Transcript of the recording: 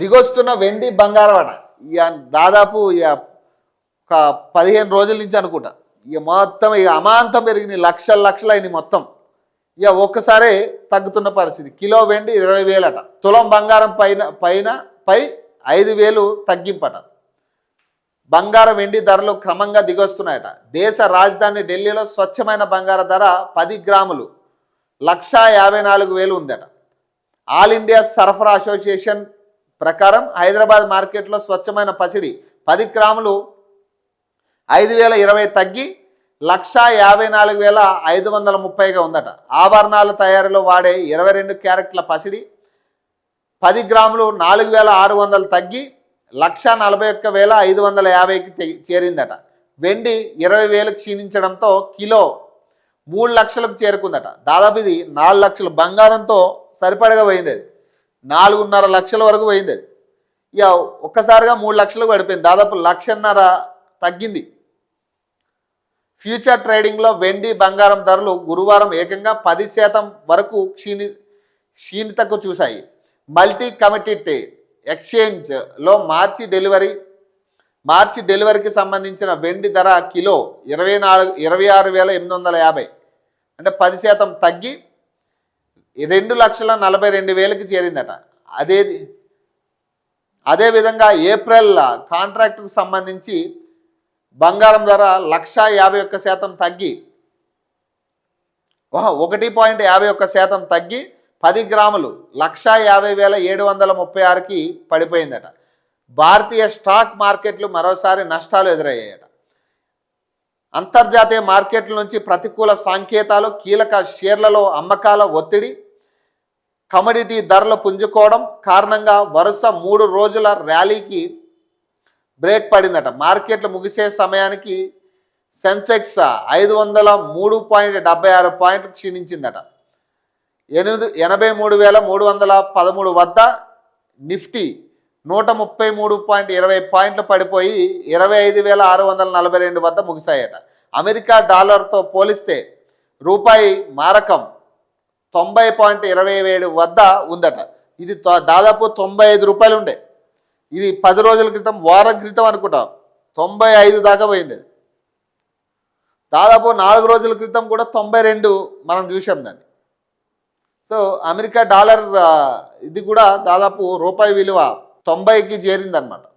దిగొస్తున్న వెండి బంగారం అట ఇక దాదాపు ఇక ఒక 15 రోజుల నుంచి అనుకుంటా ఇక మొత్తం ఇక అమాంతం పెరిగినాయి, లక్షల లక్షలు అయినాయి మొత్తం. ఇక ఒక్కసారే తగ్గుతున్న పరిస్థితి. కిలో వెండి 20,000 అట. తులం బంగారం పై 5,000 తగ్గింపట. బంగారం వెండి ధరలు క్రమంగా దిగొస్తున్నాయట. దేశ రాజధాని ఢిల్లీలో స్వచ్ఛమైన బంగారం ధర 10 గ్రాములు 1,54,000 ఉందట. ఆల్ ఇండియా సరఫరా అసోసియేషన్ ప్రకారం హైదరాబాద్ మార్కెట్లో స్వచ్ఛమైన పసిడి 10 గ్రాములు 5,020 తగ్గి 1,54,530గా ఉందట. ఆభరణాల తయారీలో వాడే 22 క్యారెట్ల పసిడి 10 గ్రాములు 4,600 తగ్గి 1,41,550కి చేరిందట. వెండి 20,000 క్షీణించడంతో కిలో 3 లక్షలకు చేరుకుందట. దాదాపు ఇది 4 లక్షలు బంగారంతో సరిపడగా పోయింది. అది 4.5 లక్షల వరకు పోయింది. అది ఇక ఒక్కసారిగా 3 లక్షలకు పడిపోయింది. దాదాపు 1,50,000 తగ్గింది. ఫ్యూచర్ ట్రేడింగ్లో వెండి బంగారం ధరలు గురువారం ఏకంగా 10% వరకు క్షీణతకు చూశాయి. మల్టీ కమిటెడ్ ఎక్స్చేంజ్లో మార్చి డెలివరీకి సంబంధించిన వెండి ధర కిలో 26,850 అంటే 10% తగ్గి 2,42,000కి చేరిందట. అదేవిధంగా ఏప్రిల్ కాంట్రాక్టుకు సంబంధించి బంగారం ధర 1,51% తగ్గి 1.51% తగ్గి 10 గ్రాములు 1,50,736కి పడిపోయిందట. భారతీయ స్టాక్ మార్కెట్లు మరోసారి నష్టాలు ఎదురయ్యాయట. అంతర్జాతీయ మార్కెట్ల నుంచి ప్రతికూల సంకేతాలు, కీలక షేర్లలో అమ్మకాల ఒత్తిడి, కమోడిటీ ధరలు పుంజుకోవడం కారణంగా వరుస 3 రోజుల ర్యాలీకి బ్రేక్ పడిందట. మార్కెట్లు ముగిసే సమయానికి సెన్సెక్స్ 503.76 పాయింట్లు క్షీణించిందట. 83,313 వద్ద, నిఫ్టీ 133.20 పాయింట్లు పడిపోయి 25,642 వద్ద ముగిశాయట. అమెరికా డాలర్తో పోలిస్తే రూపాయి మారకం 90.27 వద్ద ఉందట. ఇది దాదాపు 95 రూపాయలు ఉండే. ఇది 10 రోజుల క్రితం, వారం క్రితం అనుకుంటాం 95 దాకా పోయింది. దాదాపు 4 రోజుల క్రితం కూడా 92 మనం చూసాం దాన్ని. సో అమెరికా డాలర్ ఇది కూడా దాదాపు రూపాయి విలువ 90కి చేరిందనమాట.